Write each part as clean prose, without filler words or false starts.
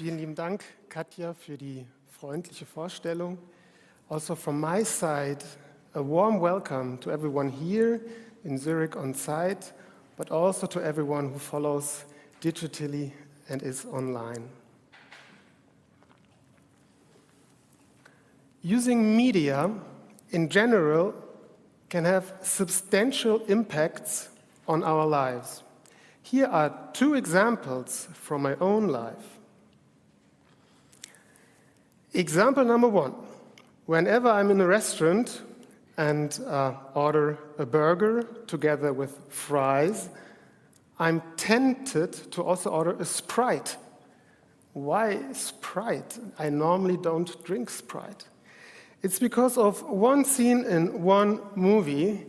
Vielen lieben Dank, Katja, für die freundliche Vorstellung. Also from my side, a warm welcome to everyone here in Zurich on site, but also to everyone who follows digitally and is online. Using media in general can have substantial impacts on our lives. Here are two examples from my own life. Example number one, whenever I'm in a restaurant and order a burger together with fries, I'm tempted to also order a Sprite. Why Sprite? I normally don't drink Sprite. It's because of one scene in one movie,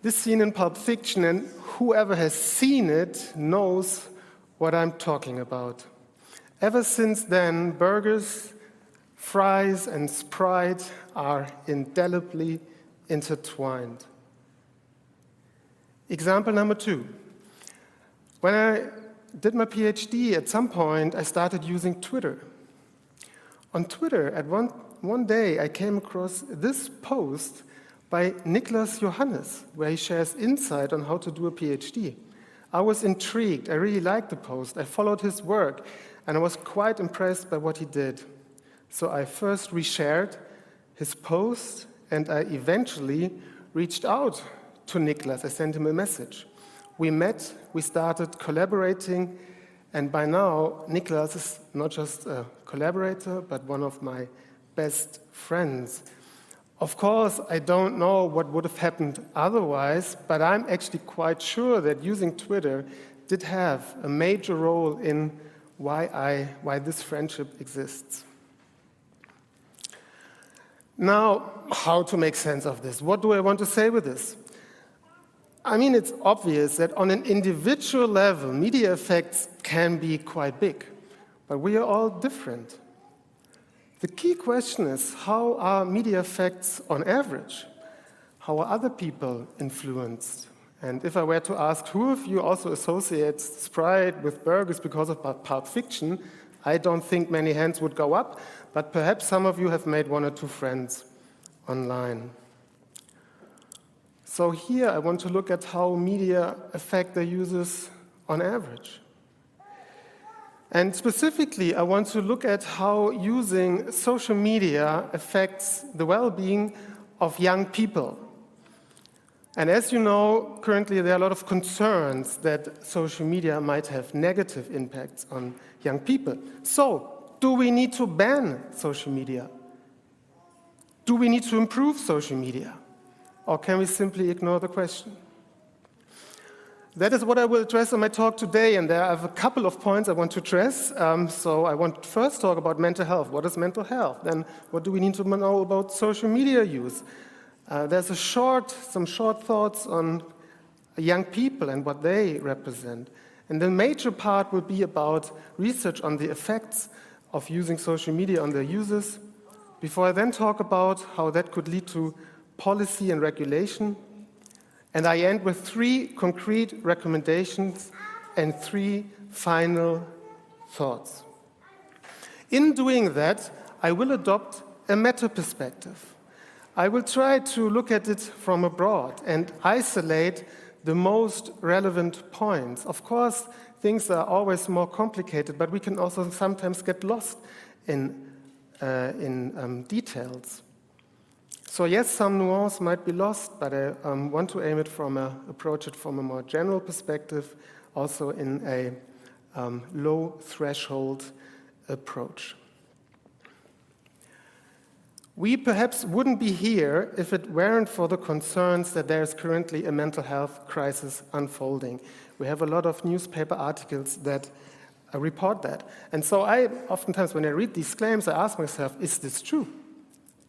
this scene in Pulp Fiction, and whoever has seen it knows what I'm talking about. Ever since then, burgers, fries, and Sprite are indelibly intertwined. Example number two. When I did my PhD, at some point, I started using Twitter. On Twitter, at one day, I came across this post by Niklas Johannes, where he shares insight on how to do a PhD. I was intrigued. I really liked the post. I followed his work, and I was quite impressed by what he did. So I first reshared his post, and I eventually reached out to Niklas. I sent him a message. We met, we started collaborating, and by now, Niklas is not just a collaborator, but one of my best friends. Of course, I don't know what would have happened otherwise, but I'm actually quite sure that using Twitter did have a major role in why this friendship exists. Now, how to make sense of this? What do I want to say with this? I mean, it's obvious that on an individual level, media effects can be quite big, but we are all different. The key question is, how are media effects on average? How are other people influenced? And if I were to ask who of you also associates Sprite with burgers because of Pulp Fiction, I don't think many hands would go up, but perhaps some of you have made one or two friends online. So here I want to look at how media affect their users on average. And specifically, I want to look at how using social media affects the well-being of young people. And as you know, currently there are a lot of concerns that social media might have negative impacts on young people. So, do we need to ban social media? Do we need to improve social media? Or can we simply ignore the question? That is what I will address in my talk today, and there are a couple of points I want to address. So I want to first talk about mental health. What is mental health? Then what do we need to know about social media use? There's some short thoughts on young people and what they represent. And the major part will be about research on the effects of using social media on their users, before I then talk about how that could lead to policy and regulation. And I end with 3 concrete recommendations and 3 final thoughts. In doing that, I will adopt a meta-perspective. I will try to look at it from abroad and isolate the most relevant points. Of course, things are always more complicated, but we can also sometimes get lost in details. So yes, some nuance might be lost, but I want to approach it from a more general perspective, also in a low threshold approach. We perhaps wouldn't be here if it weren't for the concerns that there is currently a mental health crisis unfolding. We have a lot of newspaper articles that report that. And so oftentimes when I read these claims, I ask myself, is this true?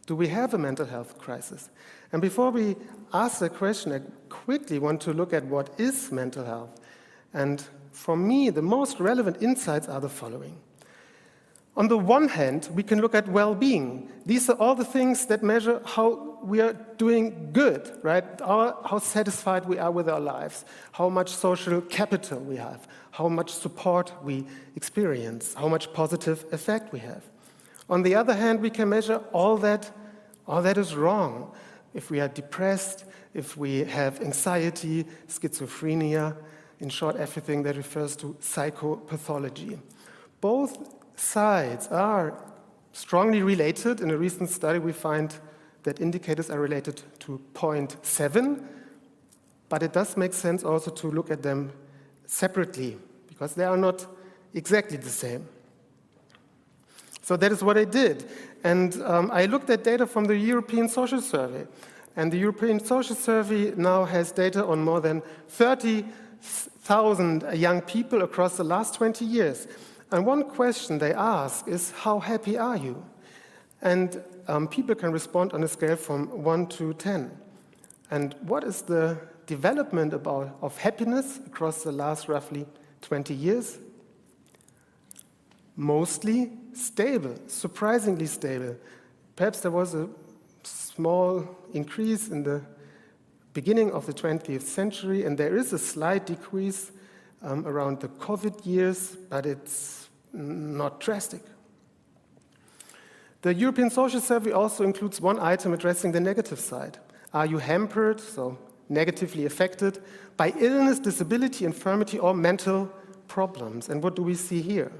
Do we have a mental health crisis? And before we ask that question, I quickly want to look at what is mental health. And for me, the most relevant insights are the following. On the one hand, we can look at well-being. These are all the things that measure how we are doing good, right? How satisfied we are with our lives, how much social capital we have, how much support we experience, how much positive effect we have. On the other hand, we can measure all that is wrong. If we are depressed, if we have anxiety, schizophrenia, in short, everything that refers to psychopathology. Both sides are strongly related. In a recent study, we find that indicators are related to 0.7, but it does make sense also to look at them separately, because they are not exactly the same. So that is what I did. And I looked at data from the European Social Survey. And the European Social Survey now has data on more than 30,000 young people across the last 20 years. And one question they ask is, how happy are you? And people can respond on a scale from 1 to 10. And what is the development of happiness across the last roughly 20 years? Mostly stable, surprisingly stable. Perhaps there was a small increase in the beginning of the 20th century, and there is a slight decrease around the COVID years, but it's not drastic. The European Social Survey also includes one item addressing the negative side. Are you hampered, so negatively affected, by illness, disability, infirmity, or mental problems? And what do we see here?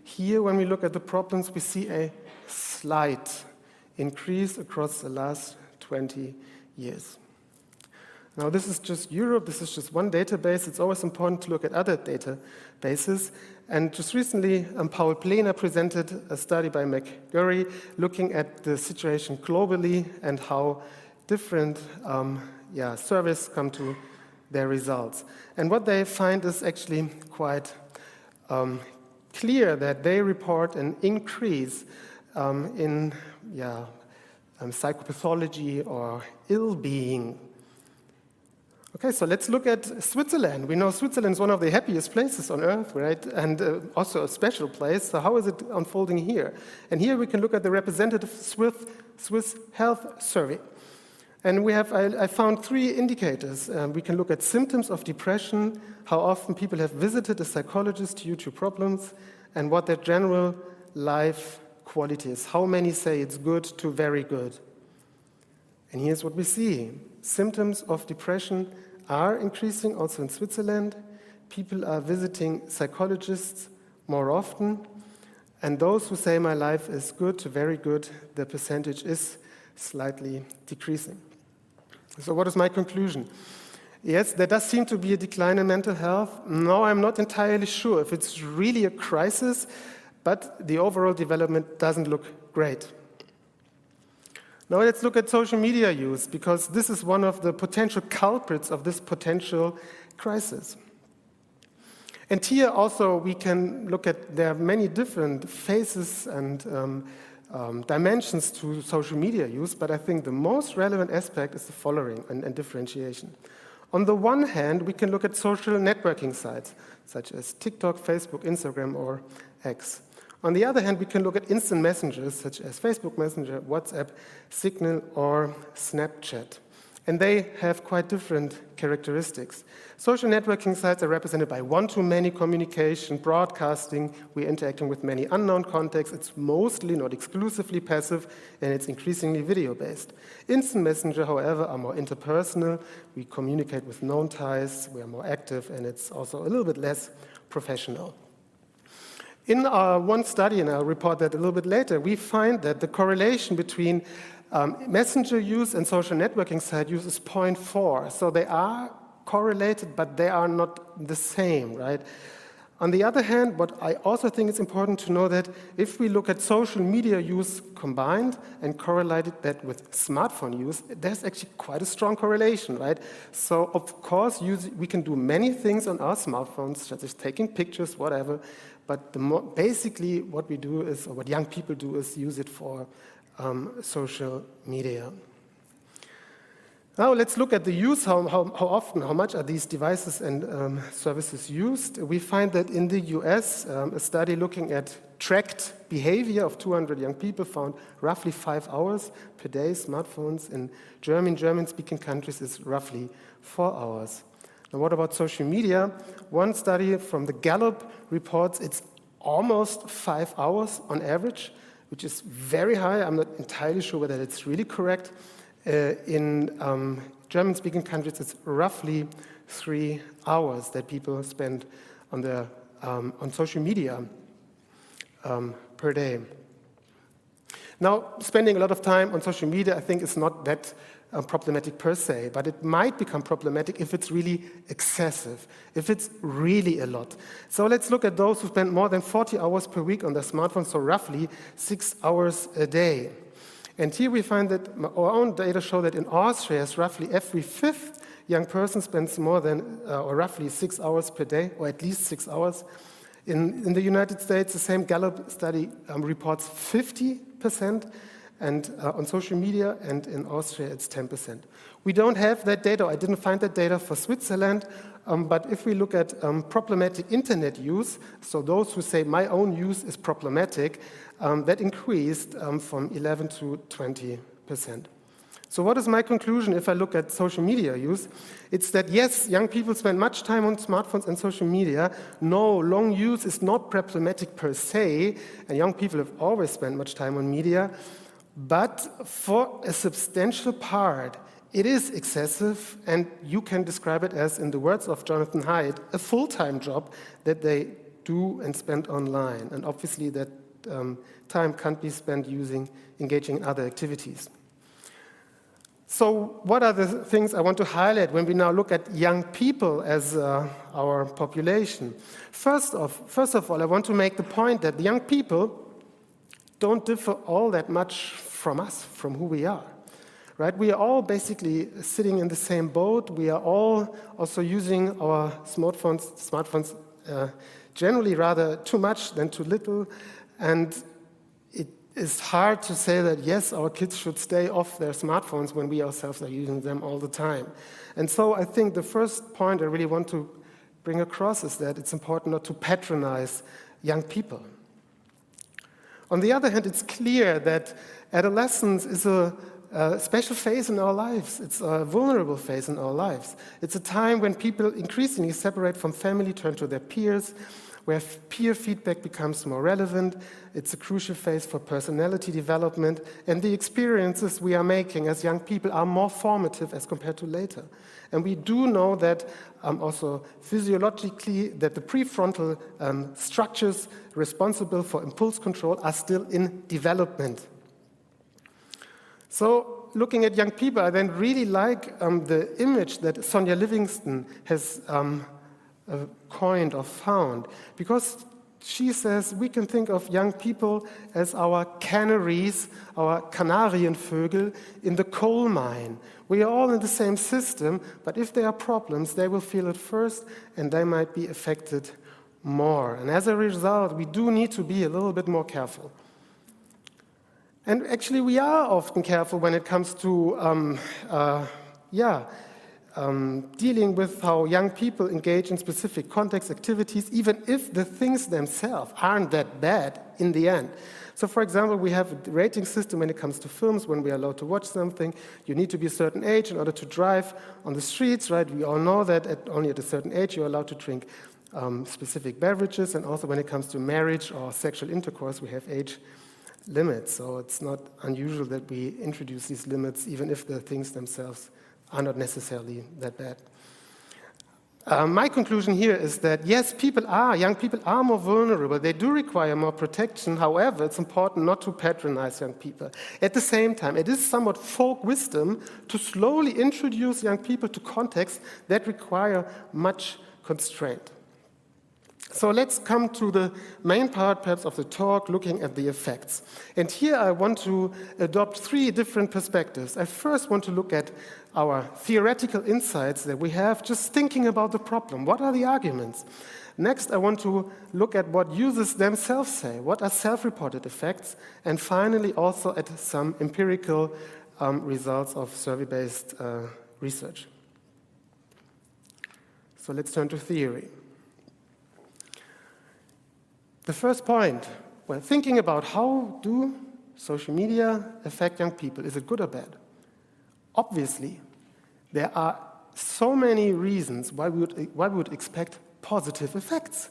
Here, when we look at the problems, we see a slight increase across the last 20 years. Now, this is just Europe. This is just one database. It's always important to look at other databases. And just recently, Paul Plener presented a study by McGurry looking at the situation globally and how different surveys come to their results. And what they find is actually quite clear, that they report an increase in psychopathology or ill-being. Okay, so let's look at Switzerland. We know Switzerland is one of the happiest places on earth, right? And also a special place. So how is it unfolding here? And here we can look at the representative Swiss health survey. And I found 3 indicators. We can look at symptoms of depression, how often people have visited a psychologist due to problems, and what their general life quality is. How many say it's good to very good? And here's what we see. Symptoms of depression are increasing also in Switzerland. People are visiting psychologists more often. And those who say my life is good to very good, the percentage is slightly decreasing. So what is my conclusion? Yes, there does seem to be a decline in mental health. No, I'm not entirely sure if it's really a crisis, but the overall development doesn't look great. Now let's look at social media use, because this is one of the potential culprits of this potential crisis. And here also we can look at, there are many different phases and dimensions to social media use, but I think the most relevant aspect is the following and differentiation. On the one hand, we can look at social networking sites, such as TikTok, Facebook, Instagram, or X. On the other hand, we can look at instant messengers, such as Facebook Messenger, WhatsApp, Signal, or Snapchat. And they have quite different characteristics. Social networking sites are represented by one-to-many communication, broadcasting. We're interacting with many unknown contacts. It's mostly, not exclusively, passive, and it's increasingly video-based. Instant messenger, however, are more interpersonal. We communicate with known ties. We are more active, and it's also a little bit less professional. In one study, and I'll report that a little bit later, we find that the correlation between messenger use and social networking site use is 0.4. So they are correlated, but they are not the same, right? On the other hand, what I also think is important to know that if we look at social media use combined and correlated that with smartphone use, there's actually quite a strong correlation, right? So of course, we can do many things on our smartphones, such as taking pictures, whatever, but basically what we do is, or what young people do, is use it for social media. Now let's look at the use, how often, how much are these devices and services used. We find that in the US, a study looking at tracked behavior of 200 young people found roughly 5 hours per day smartphones. In German-speaking countries, is roughly 4 hours. Now what about social media? One study from the Gallup reports it's almost 5 hours on average, which is very high. I'm not entirely sure whether it's really correct. In German-speaking countries, it's roughly 3 hours that people spend on social media per day. Now, spending a lot of time on social media, I think, is not that problematic per se, but it might become problematic if it's really excessive, if it's really a lot. So let's look at those who spend more than 40 hours per week on their smartphone, so roughly 6 hours a day. And here we find that our own data show that in Austria, roughly every fifth young person spends more than, or roughly 6 hours per day, or at least 6 hours. In the United States, the same Gallup study reports 50% and on social media, and in Austria, it's 10%. We don't have that data, I didn't find that data for Switzerland, but if we look at problematic internet use, so those who say my own use is problematic, that increased from 11 to 20%. So what is my conclusion if I look at social media use? It's that yes, young people spend much time on smartphones and social media. No, long use is not problematic per se, and young people have always spent much time on media. But for a substantial part, it is excessive, and you can describe it as, in the words of Jonathan Haidt, a full-time job that they do and spend online. And obviously that time can't be spent engaging in other activities. So what are the things I want to highlight when we now look at young people as our population? First of all, I want to make the point that the young people don't differ all that much from us, from who we are. Right? We are all basically sitting in the same boat. We are all also using our smartphones generally rather too much than too little. And it is hard to say that, yes, our kids should stay off their smartphones when we ourselves are using them all the time. And so I think the first point I really want to bring across is that it's important not to patronize young people. On the other hand, it's clear that adolescence is a special phase in our lives. It's a vulnerable phase in our lives. It's a time when people increasingly separate from family, turn to their peers, where peer feedback becomes more relevant. It's a crucial phase for personality development, and the experiences we are making as young people are more formative as compared to later. And we do know that also physiologically that the prefrontal structures responsible for impulse control are still in development. So looking at young people, I then really like the image that Sonja Livingston has coined or found, because she says we can think of young people as our canaries, our Kanarienvögel in the coal mine. We are all in the same system, but if there are problems, they will feel it first, and they might be affected more. And as a result, we do need to be a little bit more careful. And actually, we are often careful when it comes to dealing with how young people engage in specific context activities, even if the things themselves aren't that bad in the end. So, for example, we have a rating system when it comes to films, when we are allowed to watch something. You need to be a certain age in order to drive on the streets, right? We all know that only at a certain age you're allowed to drink specific beverages, and also when it comes to marriage or sexual intercourse, we have age limits. So it's not unusual that we introduce these limits, even if the things themselves are not necessarily that bad. My conclusion here is that, yes, young people are more vulnerable. They do require more protection. However, it's important not to patronize young people. At the same time, it is somewhat folk wisdom to slowly introduce young people to contexts that require much constraint. So let's come to the main part, perhaps, of the talk, looking at the effects. And here I want to adopt 3 different perspectives. I first want to look at our theoretical insights that we have just thinking about the problem. What are the arguments? Next, I want to look at what users themselves say. What are self-reported effects? And finally, also at some empirical results of survey-based research. So let's turn to theory. The first point, when thinking about how do social media affect young people, is it good or bad? Obviously, there are so many reasons why we would expect positive effects.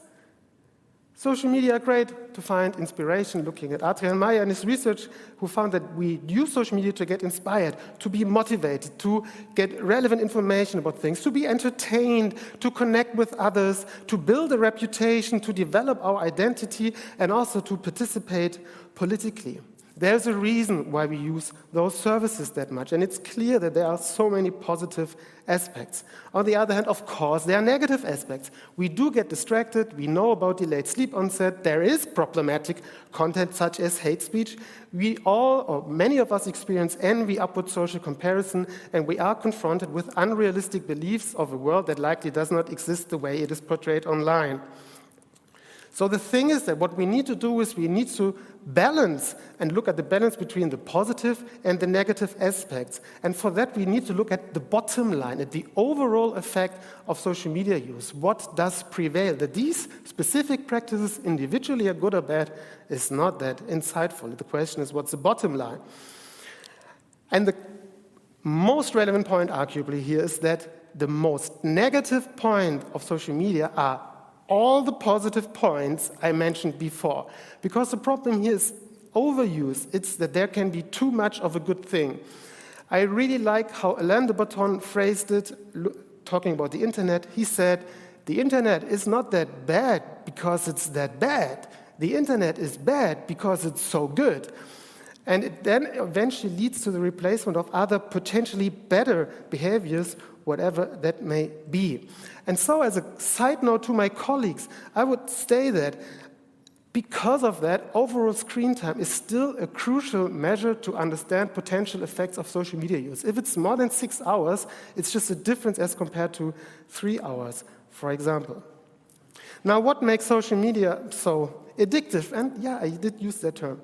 Social media are great to find inspiration, looking at Adrian Meyer and his research, who found that we use social media to get inspired, to be motivated, to get relevant information about things, to be entertained, to connect with others, to build a reputation, to develop our identity, and also to participate politically. There's a reason why we use those services that much, and it's clear that there are so many positive aspects. On the other hand, of course, there are negative aspects. We do get distracted, we know about delayed sleep onset, there is problematic content such as hate speech. We all, or many of us, experience envy, upward social comparison, and we are confronted with unrealistic beliefs of a world that likely does not exist the way it is portrayed online. So the thing is that what we need to do is we need to balance and look at the balance between the positive and the negative aspects. And for that, we need to look at the bottom line, at the overall effect of social media use. What does prevail? That these specific practices individually are good or bad is not that insightful. The question is, what's the bottom line? And the most relevant point, arguably, here is that the most negative point of social media are all the positive points I mentioned before. Because the problem here is overuse. It's that there can be too much of a good thing. I really like how Alain de Botton phrased it, talking about the internet. He said, the internet is not that bad because it's that bad. The internet is bad because it's so good. And it then eventually leads to the replacement of other potentially better behaviors, whatever that may be. And so as a side note to my colleagues, I would say that because of that, overall screen time is still a crucial measure to understand potential effects of social media use. If it's more than 6 hours, it's just a difference as compared to 3 hours, for example. Now, what makes social media so addictive? And yeah, I did use that term.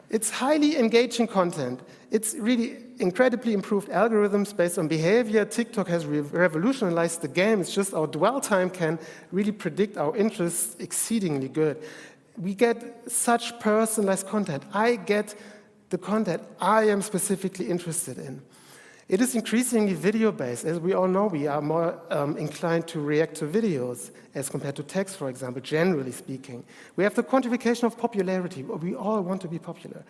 It's highly engaging content. It's really incredibly improved algorithms based on behavior. TikTok has revolutionized the game. It's just our dwell time can really predict our interests exceedingly good. We get such personalized content. I get the content I am specifically interested in. It is increasingly video-based. As we all know, we are more inclined to react to videos as compared to text, for example, generally speaking. We have the quantification of popularity. We all want to be popular.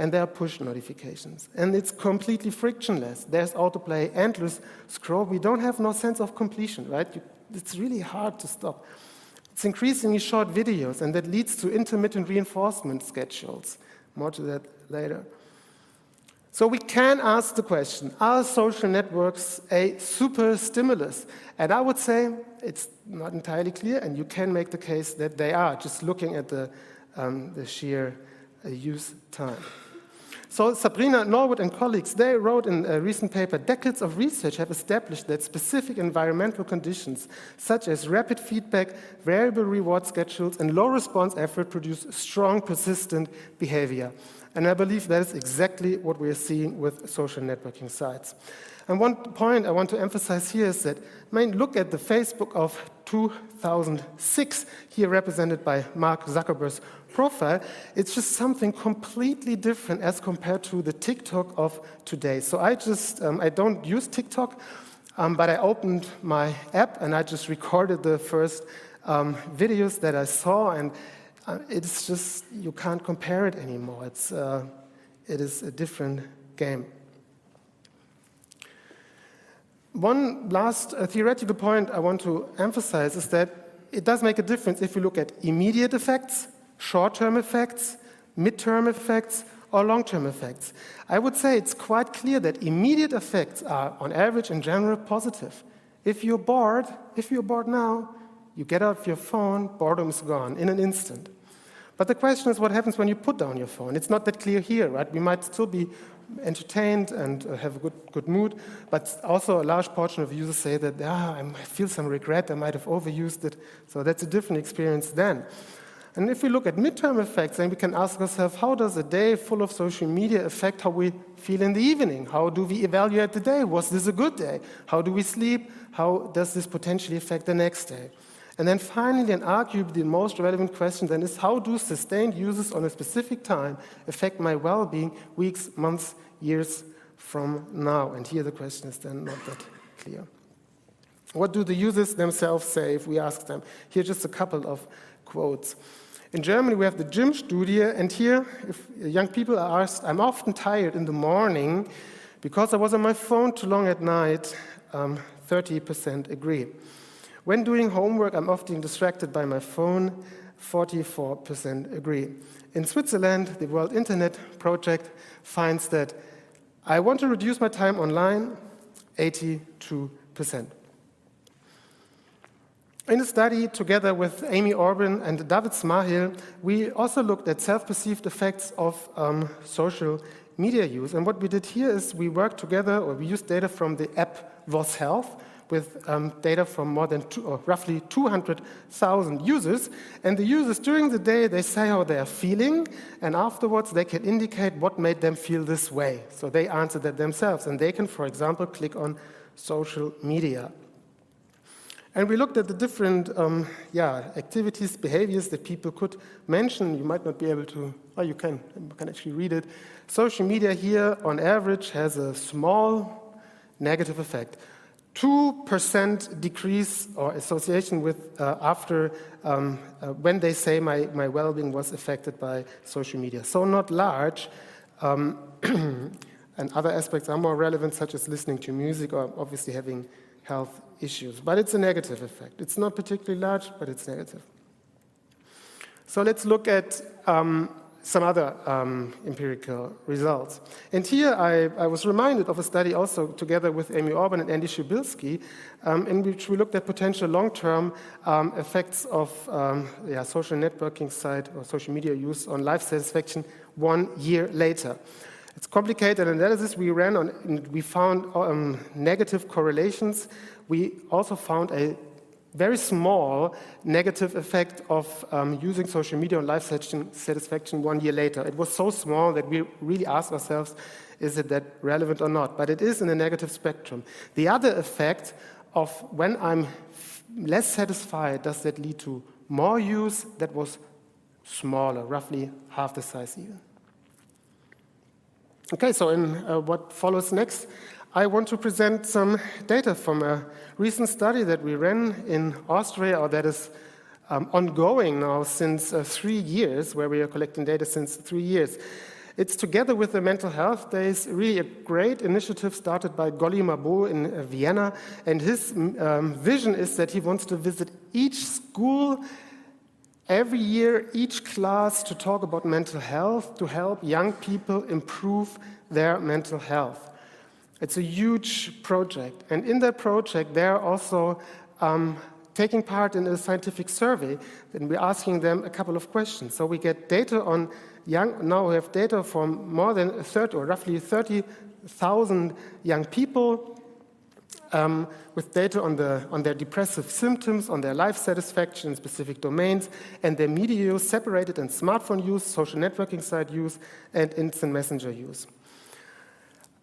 And there are push notifications. And it's completely frictionless. There's autoplay, endless scroll. We don't have no sense of completion, right? It's really hard to stop. It's increasingly short videos, and that leads to intermittent reinforcement schedules. More to that later. So we can ask the question, are social networks a super stimulus? And I would say it's not entirely clear, and you can make the case that they are, just looking at the sheer use time. So Sabrina Norwood and colleagues, they wrote in a recent paper, decades of research have established that specific environmental conditions, such as rapid feedback, variable reward schedules, and low response effort produce strong, persistent behavior. And I believe that is exactly what we are seeing with social networking sites. And one point I want to emphasize here is that, look at the Facebook of 2006, here represented by Mark Zuckerberg's profile. It's just something completely different as compared to the TikTok of today. So I don't use TikTok, but I opened my app and I just recorded the first videos that I saw, and it's just, you can't compare it anymore. It is a different game. One last theoretical point I want to emphasize is that it does make a difference if you look at immediate effects, short-term effects, mid-term effects, or long-term effects. I would say it's quite clear that immediate effects are, on average, in general, positive. If you're bored now, you get out your phone, boredom is gone in an instant. But the question is what happens when you put down your phone. It's not that clear here, right? We might still be entertained and have a good mood, but also a large portion of users say that, I feel some regret, I might have overused it, so that's a different experience then. And if we look at midterm effects, then we can ask ourselves, how does a day full of social media affect how we feel in the evening? How do we evaluate the day? Was this a good day? How do we sleep? How does this potentially affect the next day? And then finally, and arguably the most relevant question then is, how do sustained uses on a specific time affect my well-being weeks, months, years from now? And here the question is then not that clear. What do the users themselves say if we ask them? Here just a couple of quotes. In Germany, we have the Gym-Studie, and here, if young people are asked, I'm often tired in the morning because I was on my phone too long at night, 30% agree. When doing homework, I'm often distracted by my phone, 44% agree. In Switzerland, the World Internet Project finds that I want to reduce my time online, 82%. In a study together with Amy Orban and David Smahil, we also looked at self-perceived effects of social media use. And what we did here is we worked together, or we used data from the app Was Health, with data from more than roughly 200,000 users. And the users, during the day, they say how they are feeling, and afterwards they can indicate what made them feel this way. So they answer that themselves, and they can, for example, click on social media. And we looked at the different activities, behaviors that people could mention. You might not be able to, you can actually read it. Social media here, on average, has a small negative effect. 2% decrease or association with after when they say my well-being was affected by social media. So not large. And other aspects are more relevant, such as listening to music or obviously having health issues. But it's a negative effect. It's not particularly large, but it's negative. So let's look at some other empirical results. And here I was reminded of a study also together with Amy Orban and Andy Szybilski, in which we looked at potential long-term effects of social networking site or social media use on life satisfaction 1 year later. It's complicated analysis we ran on, and we found negative correlations. We also found a very small negative effect of using social media on life satisfaction 1 year later. It was so small that we really asked ourselves, is it that relevant or not? But it is in a negative spectrum. The other effect of when I'm less satisfied, does that lead to more use? That was smaller, roughly half the size even. Okay, so in what follows next, I want to present some data from a recent study that we ran in Austria, or that is ongoing now since 3 years, where we are collecting data since 3 years. It's together with the Mental Health Days, really a great initiative started by Golly Mabot in Vienna, and his vision is that he wants to visit each school every year, each class, to talk about mental health, to help young people improve their mental health. It's a huge project, and in that project, they're also taking part in a scientific survey, and we're asking them a couple of questions. So we get data on now we have data from more than roughly 30,000 young people, with data on their depressive symptoms, on their life satisfaction in specific domains, and their media use, separated in smartphone use, social networking site use, and instant messenger use.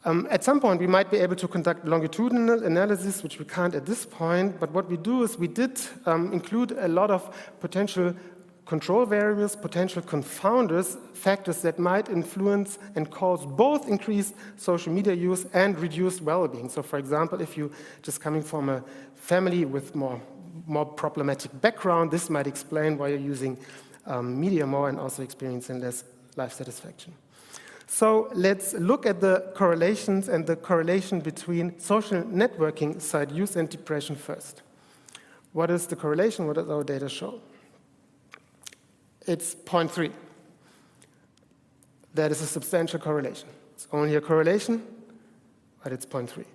At some point, we might be able to conduct longitudinal analysis, which we can't at this point, but what we do is we did include a lot of potential control variables, potential confounders, factors that might influence and cause both increased social media use and reduced well-being. So for example, if you're just coming from a family with more problematic background, this might explain why you're using media more and also experiencing less life satisfaction. So let's look at the correlations and the correlation between social networking site use and depression first. What is the correlation? What does our data show? It's 0.3. That is a substantial correlation. It's only a correlation, but it's 0.3.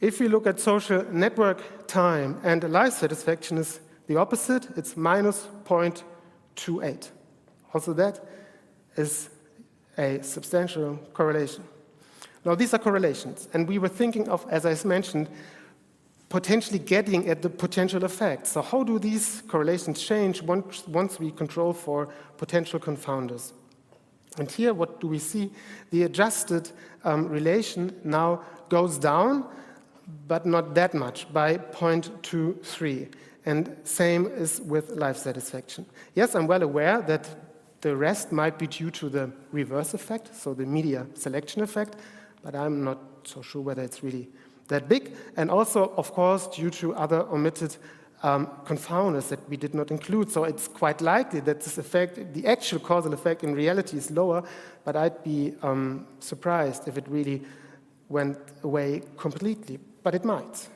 If you look at social network time and life satisfaction is the opposite, it's minus 0.28. Also that is a substantial correlation. Now these are correlations, and we were thinking of, as I mentioned, potentially getting at the potential effect. So how do these correlations change once we control for potential confounders? And here, what do we see? The adjusted relation now goes down, but not that much, by 0.23. And same is with life satisfaction. Yes, I'm well aware that the rest might be due to the reverse effect, so the media selection effect, but I'm not so sure whether it's really that big. And also, of course, due to other omitted confounders that we did not include. So it's quite likely that this effect, the actual causal effect in reality is lower, but I'd be surprised if it really went away completely, but it might.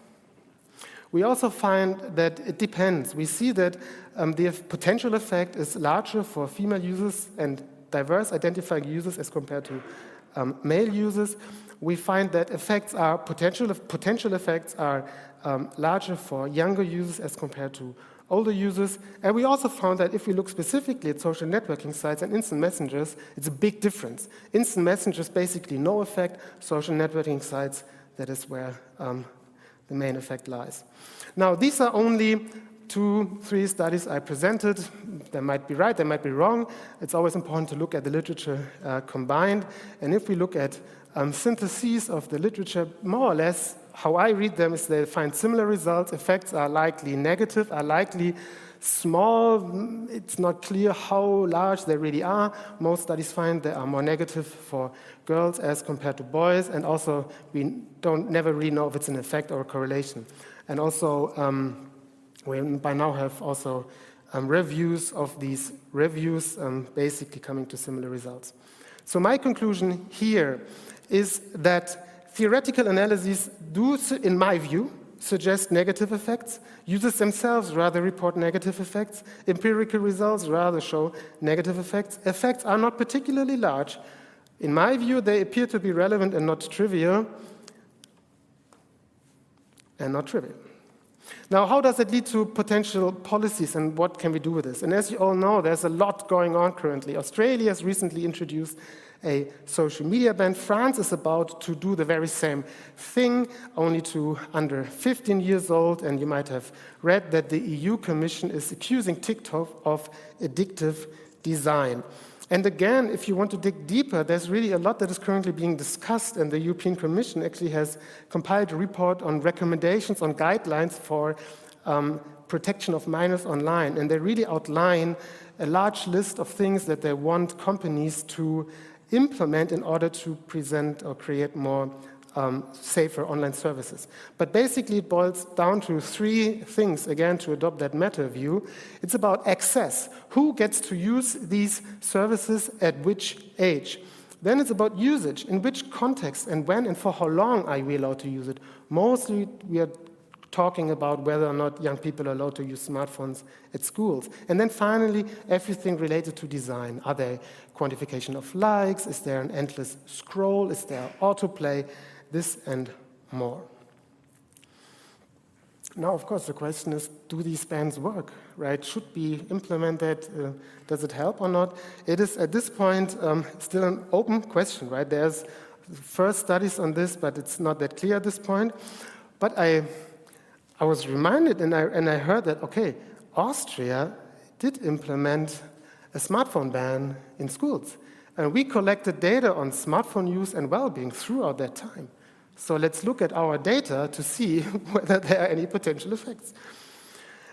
We also find that it depends. We see that the potential effect is larger for female users and diverse identifying users as compared to male users. We find that potential effects are larger for younger users as compared to older users. And we also found that if we look specifically at social networking sites and instant messengers, it's a big difference. Instant messengers basically no effect. Social networking sites, that is where the main effect lies. Now, these are only 2-3 studies I presented. They might be right, they might be wrong. It's always important to look at the literature combined. And if we look at syntheses of the literature, more or less, how I read them is they find similar results. Effects are likely negative, are likely small. It's not clear how large they really are. Most studies find they are more negative for girls as compared to boys, and also we never really know if it's an effect or a correlation. And also, we by now have also reviews of these reviews basically coming to similar results. So my conclusion here is that theoretical analyses do, in my view, suggest negative effects. Users themselves rather report negative effects. Empirical results rather show negative effects. Effects are not particularly large. In my view, they appear to be relevant and not trivial. Now, how does it lead to potential policies, and what can we do with this? And as you all know, there's a lot going on currently. Australia has recently introduced a social media ban. France is about to do the very same thing, only to under 15 years old, and you might have read that the EU Commission is accusing TikTok of addictive design. And again, if you want to dig deeper, there's really a lot that is currently being discussed, and the European Commission actually has compiled a report on recommendations, on guidelines for protection of minors online. And they really outline a large list of things that they want companies to implement in order to present or create more safer online services. But basically it boils down to 3 things, again, to adopt that meta view. It's about access. Who gets to use these services at which age? Then it's about usage. In which context and when and for how long are we allowed to use it? Mostly we are talking about whether or not young people are allowed to use smartphones at schools. And then finally, everything related to design. Are there quantification of likes? Is there an endless scroll? Is there autoplay? This and more. Now, of course, the question is, do these bans work, right? Should be implemented? Does it help or not? It is, at this point, still an open question, right? There's first studies on this, but it's not that clear at this point. But I was reminded, and I heard that, okay, Austria did implement a smartphone ban in schools. And we collected data on smartphone use and well-being throughout that time. So let's look at our data to see whether there are any potential effects.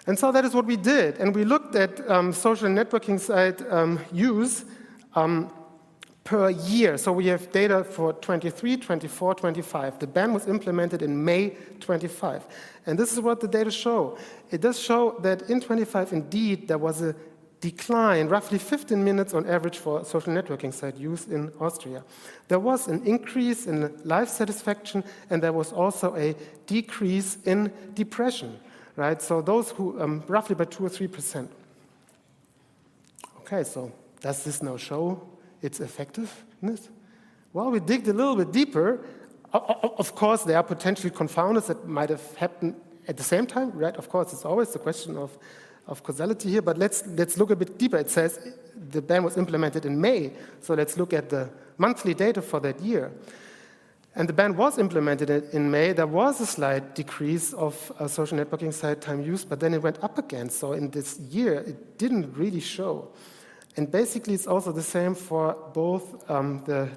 And so that is what we did. And we looked at social networking site use per year. So we have data for 23, 24, 25. The ban was implemented in May 25. And this is what the data show. It does show that in 25, indeed, there was a decline, roughly 15 minutes on average for social networking site use in Austria. There was an increase in life satisfaction, and there was also a decrease in depression, right? So those who, roughly by 2 or 3%. Okay, so does this now show its effectiveness? Well, we digged a little bit deeper. Of course, there are potentially confounders that might have happened at the same time, right? Of course, it's always the question of causality here, but let's look a bit deeper. It says the ban was implemented in May, so let's look at the monthly data for that year. and the ban was implemented in May, there was a slight decrease of social networking site time use, but then it went up again. So in this year, it didn't really show. And basically, it's also the same for both the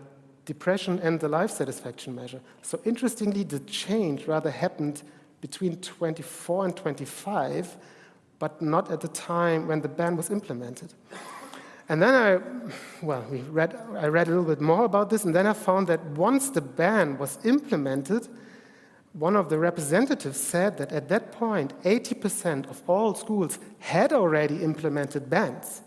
depression and the life satisfaction measure. So interestingly, the change rather happened between 24 and 25, but not at the time when the ban was implemented. And then I read a little bit more about this, and then I found that once the ban was implemented, one of the representatives said that at that point, 80% of all schools had already implemented bans.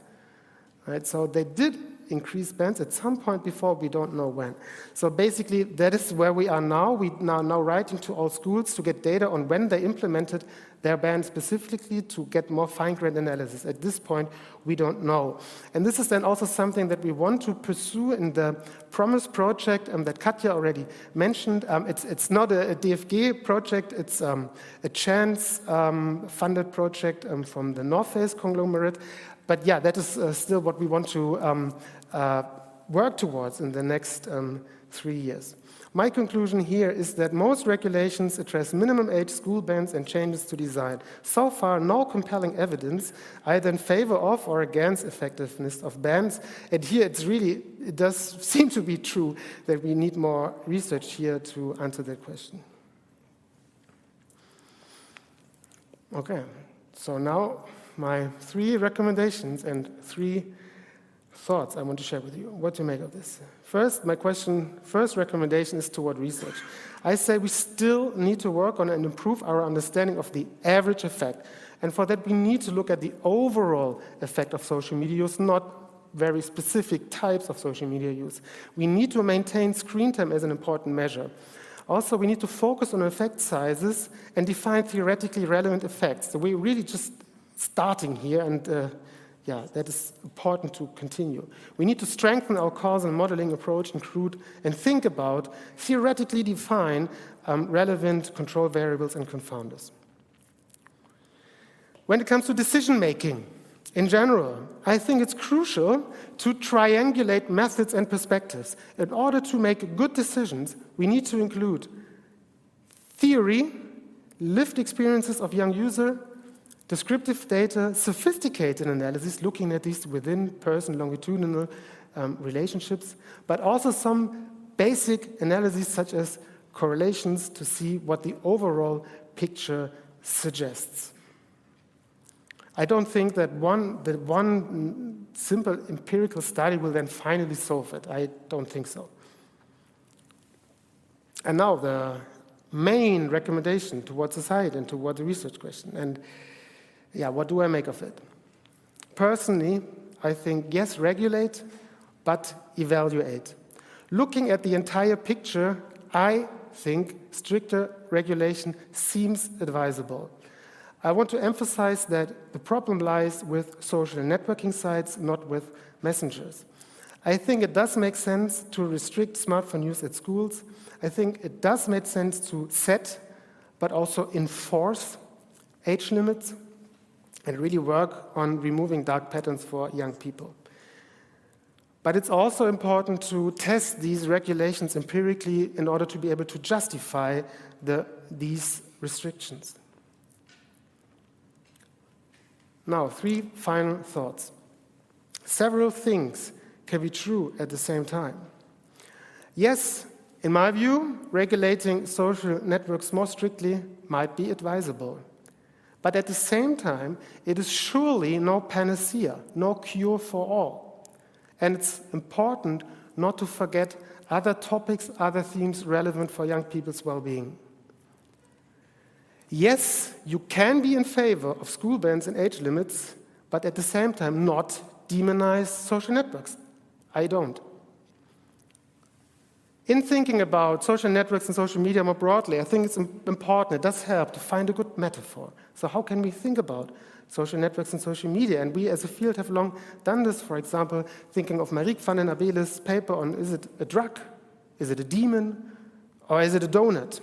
Right? So they did increase bans at some point before, we don't know when. So basically, that is where we are now. We are now writing to all schools to get data on when they implemented their ban specifically to get more fine-grained analysis. At this point, we don't know. And this is then also something that we want to pursue in the Promise project that Katja already mentioned. It's not a DFG project, it's a chance-funded project from the North Face conglomerate. But yeah, that is still what we want to work towards in the next 3 years. My conclusion here is that most regulations address minimum age school bans and changes to design. So far, no compelling evidence either in favor of or against effectiveness of bans. And here it does seem to be true that we need more research here to answer that question. Okay, so now my 3 recommendations and 3 thoughts I want to share with you, what to make of this. First recommendation is toward research. I say we still need to work on and improve our understanding of the average effect. And for that, we need to look at the overall effect of social media use, not very specific types of social media use. We need to maintain screen time as an important measure. Also, we need to focus on effect sizes and define theoretically relevant effects. So we're really just starting here, and that is important to continue. We need to strengthen our causal modeling approach and think about, theoretically define relevant control variables and confounders. When it comes to decision making, in general, I think it's crucial to triangulate methods and perspectives. In order to make good decisions, we need to include theory, lived experiences of young users, descriptive data, sophisticated analysis, looking at these within person longitudinal relationships, but also some basic analysis such as correlations to see what the overall picture suggests. I don't think that one simple empirical study will then finally solve it. I don't think so. And now the main recommendation towards society and toward the research question. And what do I make of it? Personally, I think, yes, regulate, but evaluate. Looking at the entire picture, I think stricter regulation seems advisable. I want to emphasize that the problem lies with social networking sites, not with messengers. I think it does make sense to restrict smartphone use at schools. I think it does make sense to set, but also enforce age limits, and really work on removing dark patterns for young people. But it's also important to test these regulations empirically in order to be able to justify these restrictions. Now, 3 final thoughts. Several things can be true at the same time. Yes, in my view, regulating social networks more strictly might be advisable. But at the same time, it is surely no panacea, no cure for all. And it's important not to forget other topics, other themes relevant for young people's well-being. Yes, you can be in favor of school bans and age limits, but at the same time not demonize social networks. I don't. In thinking about social networks and social media more broadly, I think it's important, it does help to find a good metaphor. So how can we think about social networks and social media? And we as a field have long done this, for example, thinking of Marieke van den Abele's paper on, is it a drug, is it a demon, or is it a donut?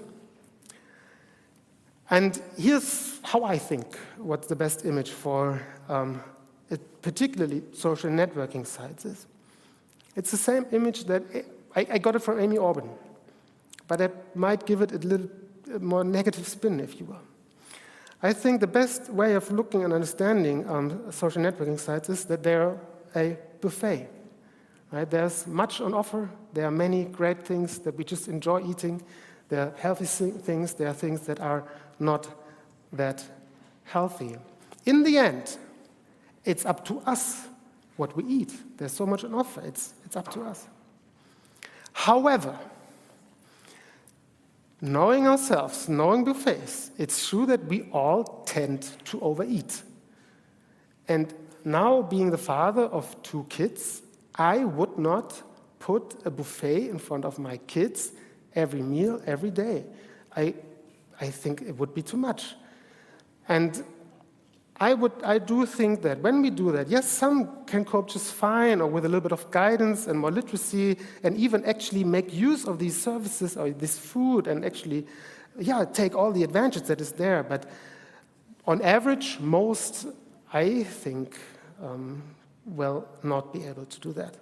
And here's how I think what the best image for particularly social networking sites is. It's the same image that I got it from Amy Orban. but I might give it a little more negative spin, if you will. I think the best way of looking and understanding social networking sites is that they're a buffet. Right? There's much on offer. There are many great things that we just enjoy eating. There are healthy things. There are things that are not that healthy. In the end, it's up to us what we eat. There's so much on offer. It's up to us. However, knowing ourselves, knowing buffets, it's true that we all tend to overeat. And now, being the father of 2 kids, I would not put a buffet in front of my kids every meal, every day. I think it would be too much. And I do think that when we do that, yes, some can cope just fine or with a little bit of guidance and more literacy and even actually make use of these services or this food and actually, take all the advantage that is there. But on average, most, I think, will not be able to do that.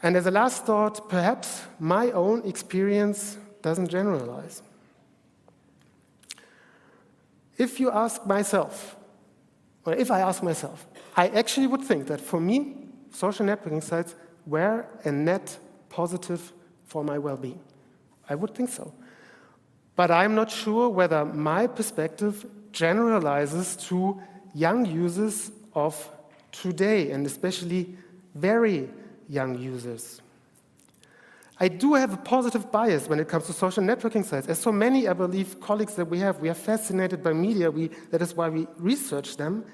And as a last thought, perhaps my own experience doesn't generalize. If I ask myself, I actually would think that for me, social networking sites were a net positive for my well-being. I would think so. But I'm not sure whether my perspective generalizes to young users of today, and especially very young users. I do have a positive bias when it comes to social networking sites. As so many, I believe, colleagues that we are fascinated by media. That is why we research them.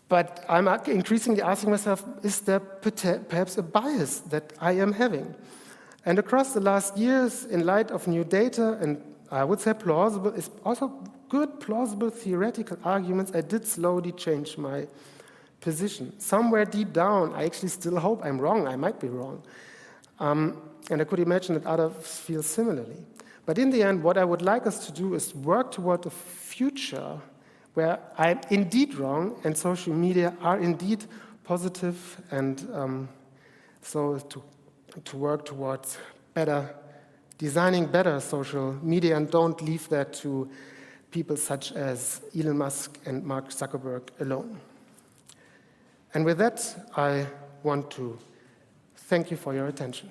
But I'm increasingly asking myself, is there perhaps a bias that I am having? And across the last years, in light of new data, and I would say plausible, is also good, plausible theoretical arguments, I did slowly change my position. Somewhere deep down, I actually still hope I'm wrong. I might be wrong. And I could imagine that others feel similarly. But in the end, what I would like us to do is work toward a future where I'm indeed wrong and social media are indeed positive, and so to work towards designing better social media, and don't leave that to people such as Elon Musk and Mark Zuckerberg alone. And with that, I want to thank you for your attention.